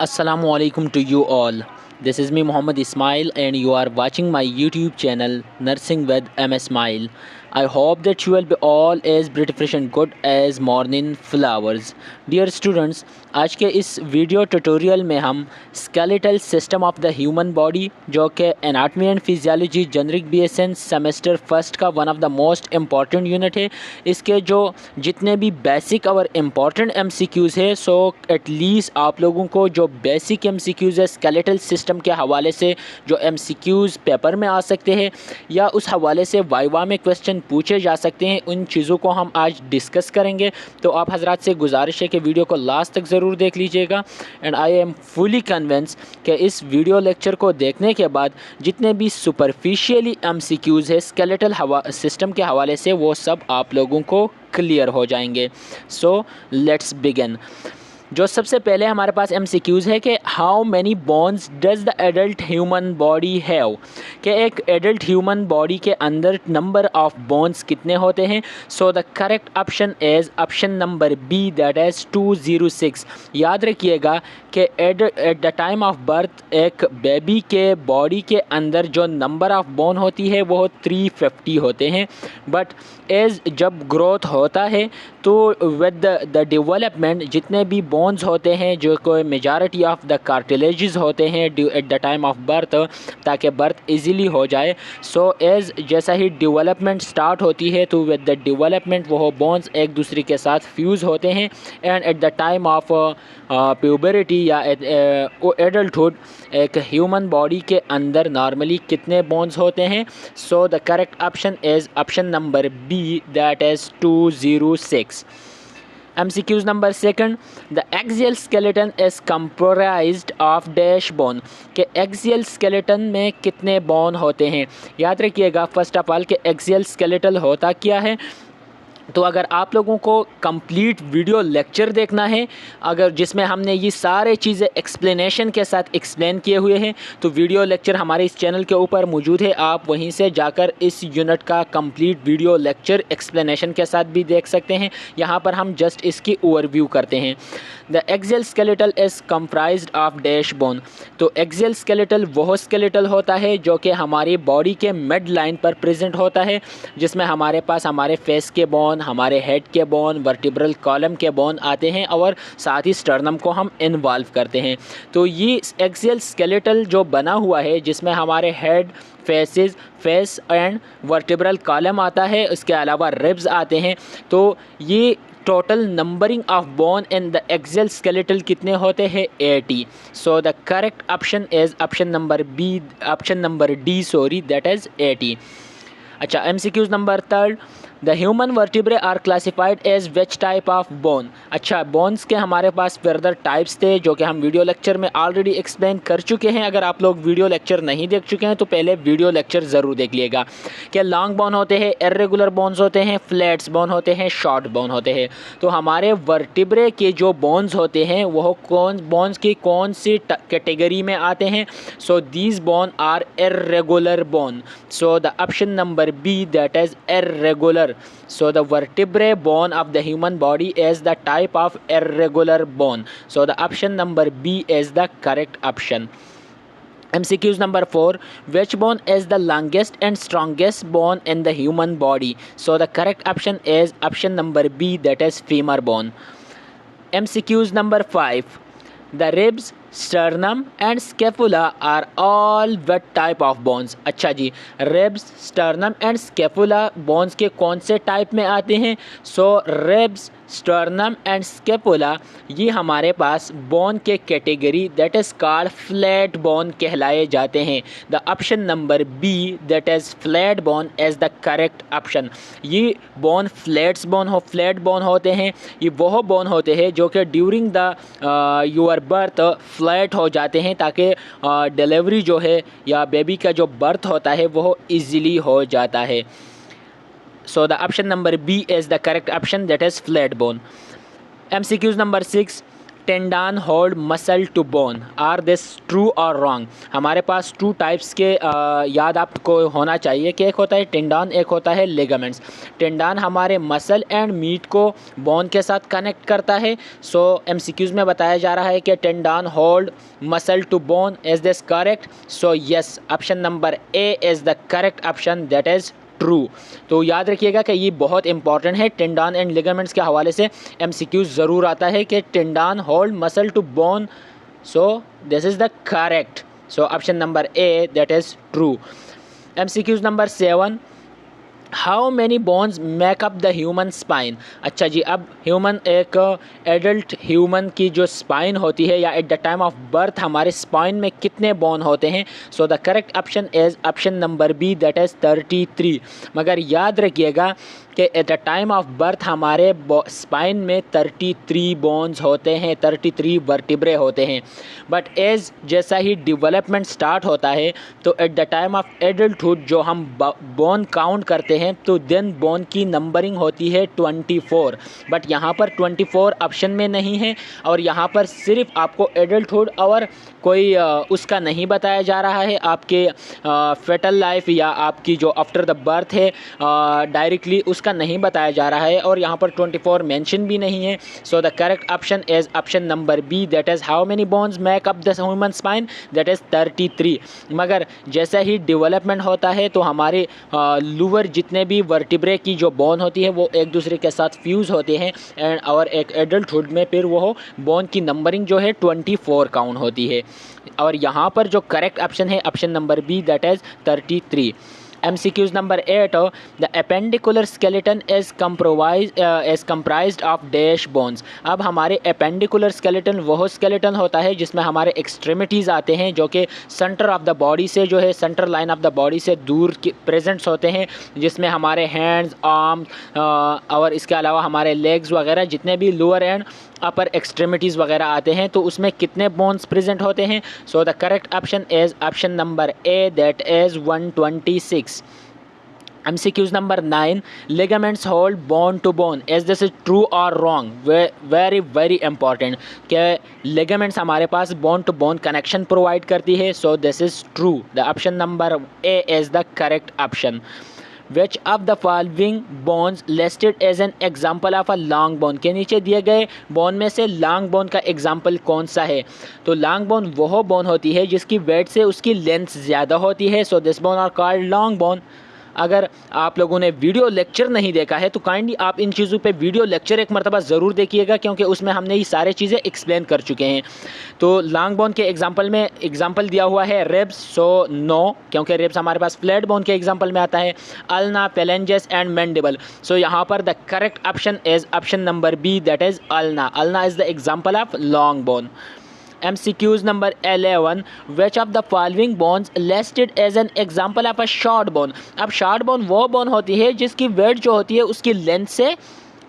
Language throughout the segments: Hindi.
Assalamu alaikum to you all. This is me Muhammad Ismail and you are watching my YouTube channel Nursing with MS Smile. I hope that you will be all as beautiful and good as morning flowers. Dear students, आज के इस वीडियो ट्यूटोरियल में हम skeletal system of the human body जो कि anatomy and physiology generic BSN semester first का one of the most important unit है, इसके जो जितने भी बेसिक और इम्पॉर्टेंट एमसीक्यूज़ है सो एटलीस्ट आप लोगों को जो बेसिक एमसीक्यूज़ है स्केलेटल सिस्टम के हवाले से जो एमसीक्यूज़ पेपर में आ सकते हैं या उस हवाले से वाइवा में क्वेश्चन पूछे जा सकते हैं, उन चीज़ों को हम आज डिस्कस करेंगे। तो आप हजरात से गुजारिश है कि वीडियो को लास्ट तक ज़रूर देख लीजिएगा and I am fully convince कि इस वीडियो लेक्चर को देखने के बाद जितने भी सुपरफिशियली एमसीक्यूज़ है स्केलेटल सिस्टम के हवाले से वो सब आप लोगों को क्लियर हो जाएंगे। So let's begin. जो सबसे पहले हमारे पास एमसीक्यूज़ है कि how many bones does the adult human body have, कि एक एडल्ट ह्यूमन बॉडी के अंदर नंबर ऑफ बोन्स कितने होते हैं। So the correct option is option number B, that is 206। याद रखिएगा कि at the time of birth एक बेबी के बॉडी के अंदर जो नंबर ऑफ बोन होती है वो 350 होते हैं, बट एज जब ग्रोथ होता है तो विद द डेवलपमेंट जितने भी बोन्स होते हैं जो कोई मेजॉरिटी ऑफ द कार्टिलेजेस होते हैं eight the time of birth, ताकि बर्थ इजीली हो जाए। सो एज जैसा ही डेवलपमेंट स्टार्ट होती है तो विद द डेवलपमेंट वो बोन्स एक दूसरे के साथ फ्यूज़ होते हैं and at the time of puberty या एडल्टहुड एक ह्यूमन बॉडी के अंदर नॉर्मली कितने बोन्स होते हैं। So the correct option is option number B, that is 206। MCQs number second, the axial skeleton is comprised of dash bone, के axial skeleton में कितने bone होते हैं। याद रखिएगा फर्स्ट ऑफ ऑल कि axial skeletal होता क्या है। तो अगर आप लोगों को कंप्लीट वीडियो लेक्चर देखना है, अगर जिसमें हमने ये सारे चीज़ें एक्सप्लेनेशन के साथ एक्सप्लेन किए हुए हैं, तो वीडियो लेक्चर हमारे इस चैनल के ऊपर मौजूद है। आप वहीं से जाकर इस यूनिट का कंप्लीट वीडियो लेक्चर एक्सप्लेनेशन के साथ भी देख सकते हैं। यहाँ पर हम जस्ट इसकी ओवरव्यू करते हैं। The axial skeletal is comprised of dash bone, तो एक्सियल स्केलेटल वह स्केलेटल होता है जो कि हमारी बॉडी के मिड लाइन पर प्रेजेंट होता है, जिसमें हमारे पास हमारे फेस के बोन, हमारे हेड के बोन, वर्टिब्रल कॉलम के बोन आते हैं और साथ ही स्टर्नम को हम इन्वॉल्व करते हैं। तो ये एक्सियल स्केलेटल जो बना हुआ है जिसमें हमारे head, face and vertebral column आता है, इसके अलावा रिब्स आते हैं। तो ये total numbering of bone in the axial skeletal कितने होते हैं? 80। So the correct option is option number D, sorry, that is 80। अच्छा, MCQs number third, the human vertebrae are classified as which type of bone. अच्छा, बोन्स के हमारे पास फर्दर टाइप्स थे जो कि हम वीडियो लेक्चर में ऑलरेडी एक्सप्लेन कर चुके हैं। अगर आप लोग वीडियो लेक्चर नहीं देख चुके हैं तो पहले वीडियो लेक्चर ज़रूर देख लीजिएगा। क्या लॉन्ग बोन होते हैं, इर्रेगुलर बोन्स होते हैं, फ्लैट्स बोन होते हैं, शॉर्ट बोन होते हैं। तो हमारे वर्टिब्रे के जो बोन्स होते हैं वह बोन्स की कौन सी कैटेगरी में आते हैं? So these bone are irregular bone. So the option number B, that is irregular. So the vertebrae bone of the human body is the type of irregular bone. So the option number B is the correct option. MCQs number 4, which bone is the longest and strongest bone in the human body? So the correct option is option number B, that is femur bone. MCQs number 5, the ribs, sternum and scapula are all what type of bones? अच्छा जी, ribs, sternum and scapula bones के कौन से टाइप में आते हैं? So ribs, sternum and scapula ये हमारे पास बोन के category that is called flat bone कहलाए जाते हैं। The option number B, that is flat bone is the correct option. ये बोन फ्लैट बोन होते हैं। ये वह बोन होते हैं जो कि during the your birth flat हो जाते हैं ताकि डिलीवरी जो है या बेबी का जो बर्थ होता है वह ईज़िली हो जाता है। So the option number B is the correct option, that is flat bone. MCQs number 6, tendon hold muscle to bone, are this true और रॉन्ग? हमारे पास टू टाइप्स के याद आपको होना चाहिए कि एक होता है टेंडान, एक होता है लिगामेंट्स। टेंडान हमारे मसल एंड मीट को बोन के साथ कनेक्ट करता है। सो एमसीक्यूज़ में बताया जा रहा है कि tendon hold muscle to bone, is this correct? So yes, option number A is the correct option, that is true. तो याद रखिएगा कि ये बहुत इंपॉर्टेंट है, टेंडान एंड लिगामेंट्स के हवाले से एमसीक्यू ज़रूर आता है कि tendon hold muscle to bone, so this is the correct. So option number A, that is true. MCQs number 7, how many bones make up the human spine? अच्छा जी, अब ह्यूमन, एक एडल्ट ह्यूमन की जो स्पाइन होती है या at the time of birth हमारे स्पाइन में कितने बोन होते हैं? So the correct option is option number B, that is 33। मगर याद रखिएगा कि at the time of birth हमारे स्पाइन में 33 बोन्स होते हैं, 33 वर्टिब्रे होते हैं। बट एज जैसा ही डेवलपमेंट स्टार्ट होता है तो eight the time of adulthood जो हम बोन काउंट करते हैं तो देन बोन की नंबरिंग होती है 24। बट यहाँ पर 24 ऑप्शन में नहीं है और यहाँ पर सिर्फ आपको एडल्टहुड और कोई उसका नहीं बताया जा रहा है, आपके फेटल लाइफ या आपकी जो आफ्टर द बर्थ है डायरेक्टली उसका नहीं बताया जा रहा है और यहाँ पर 24 मेंशन भी नहीं है। So the correct option is option number B, that is how many bones make up the human spine, that is 33। मगर जैसा ही डेवलपमेंट होता है तो हमारे लोअर जितने भी वर्टिब्रे की जो बोन होती है वो एक दूसरे के साथ फ्यूज़ होते हैं एंड और एक एडल्टहुड में फिर वो बोन की नंबरिंग जो है 24 काउंट होती है। और यहाँ पर जो करेक्ट ऑप्शन है option number B, that is 33। MCQs number 8, the appendicular skeleton is comprised of dash bones। अब हमारे appendicular skeleton वह skeleton होता है जिसमें हमारे extremities आते हैं जो कि center of the body से जो है center line of the body से दूर presents होते हैं, जिसमें हमारे hands, arms और इसके अलावा हमारे legs वगैरह जितने भी lower and अपर एक्सट्रीमिटीज़ वगैरह आते हैं तो उसमें कितने बोन्स प्रेजेंट होते हैं? So the correct option is option number A, that is 126। MCQs number 9, ligaments hold bone to bone, is this is true or wrong? very important कि ligaments हमारे पास bone to bone connection provide करती है, so this is true, the option number A is the correct option। Which of the following bones listed as an example of a long bone? के नीचे दिए गए बोन में से लॉन्ग बोन का एग्जाम्पल कौन सा है? तो लॉन्ग बोन वह बोन होती है जिसकी वेट से उसकी लेंथ ज़्यादा होती है, so this bone are called long bone. अगर आप लोगों ने वीडियो लेक्चर नहीं देखा है तो काइंडली आप इन चीज़ों पे वीडियो लेक्चर एक मरतबा ज़रूर देखिएगा क्योंकि उसमें हमने ये सारी चीज़ें एक्सप्लेन कर चुके हैं। तो लॉन्ग बोन के एग्जांपल में एग्जांपल दिया हुआ है रिब्स, सो नो, क्योंकि रिब्स हमारे पास फ्लैट बोन के एग्जांपल में आता है। Ulna, phalanges and mandible, so यहाँ पर the correct option is option number B, that is ulna. Ulna is the example of long bone. MCQs number 11, which of the following bones listed as an example of a short bone? अब short bone वो बोन होती है जिसकी वेट जो होती है उसकी लेंथ से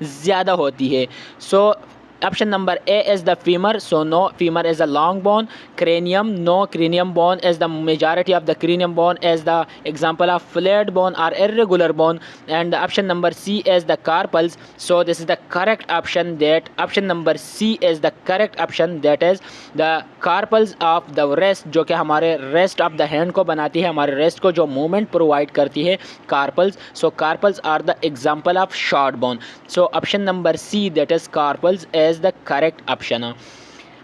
ज़्यादा होती है। सो option number A is the femur, so no, femur is a long bone। cranium, no, cranium bone is the majority of the cranium bone is the example of flat bone or irregular bone। and the option number C is the carpals, so this is the correct option, that option number C is the correct option, that is the carpals of the wrist, जो कि हमारे rest of the hand को बनाती है, हमारे wrist को जो movement provide करती है, carpals। so carpals are the example of short bone, so option number C, that is carpals is the correct option।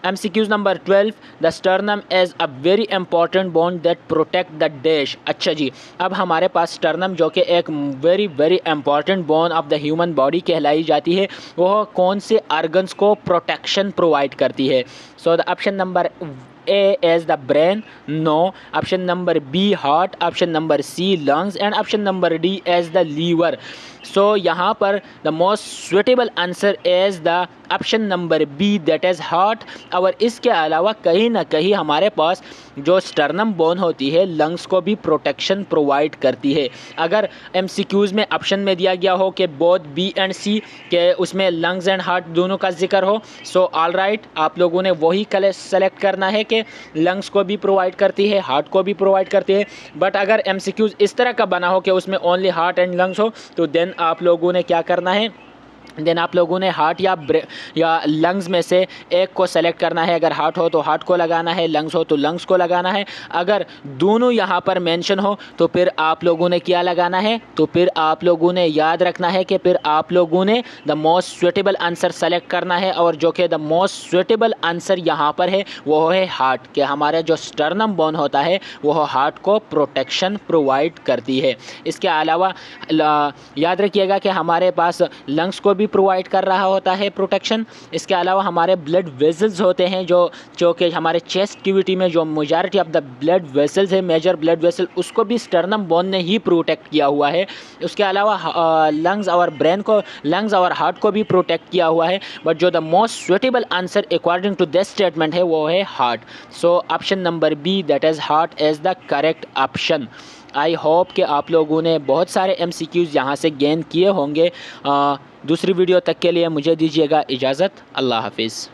MCQs number 12, the sternum is a very important bone that protect the dash। अच्छा जी, अब हमारे पास sternum जो कि एक very important bone of the human body कहलाई जाती है, वह कौन से organs को protection provide करती है? so the option number A is the brain, no, option number B heart, option number C lungs and option number D is the liver। so यहाँ पर the most suitable answer is the option number B, that is heart। और इसके अलावा कहीं ना कहीं हमारे पास जो स्टर्नम बोन होती है लंग्स को भी प्रोटेक्शन प्रोवाइड करती है। अगर MCQs में ऑप्शन में दिया गया हो कि बोथ B एंड C के उसमें लंग्स एंड हार्ट दोनों का जिक्र हो, सो ऑल राइट, आप लोगों ने वही सेलेक्ट करना है कि लंग्स को भी प्रोवाइड करती है, हार्ट को भी प्रोवाइड करती है। बट अगर MCQs इस तरह का बना हो कि उसमें ओनली हार्ट एंड लंग्स हो तो देन आप लोगों ने क्या करना है, देन आप लोगों ने हार्ट या लंग्स में से एक को सेलेक्ट करना है। अगर हार्ट हो तो हार्ट को लगाना है, लंग्स हो तो लंग्स को लगाना है। अगर दोनों यहाँ पर मेंशन हो तो फिर आप लोगों ने क्या लगाना है, तो फिर आप लोगों ने याद रखना है कि फिर आप लोगों ने the most suitable answer select करना है, और जो कि द मोस्ट सुटेबल आंसर यहाँ पर है वो है हार्ट, कि हमारे जो स्टर्नम बोन होता है वो हार्ट को प्रोटेक्शन प्रोवाइड करती है। इसके अलावा याद रखिएगा कि हमारे पास लंग्स को भी प्रोवाइड कर रहा होता है प्रोटेक्शन। इसके अलावा हमारे ब्लड वेसल्स होते हैं जो कि हमारे चेस्ट कैविटी में जो majority of the blood vessels है, मेजर ब्लड वेसल, उसको भी स्टर्नम बोन ने ही प्रोटेक्ट किया हुआ है। उसके अलावा लंग्स और ब्रेन को, लंग्स और हार्ट को भी प्रोटेक्ट किया हुआ है, बट जो the most suitable answer according to this statement है वो है heart. So option number B, that is heart, is the correct option. I hope कि आप लोगों ने बहुत सारे MCQs यहाँ से गेन किए होंगे। दूसरी वीडियो तक के लिए मुझे दीजिएगा इजाज़त। अल्लाह हाफिज़।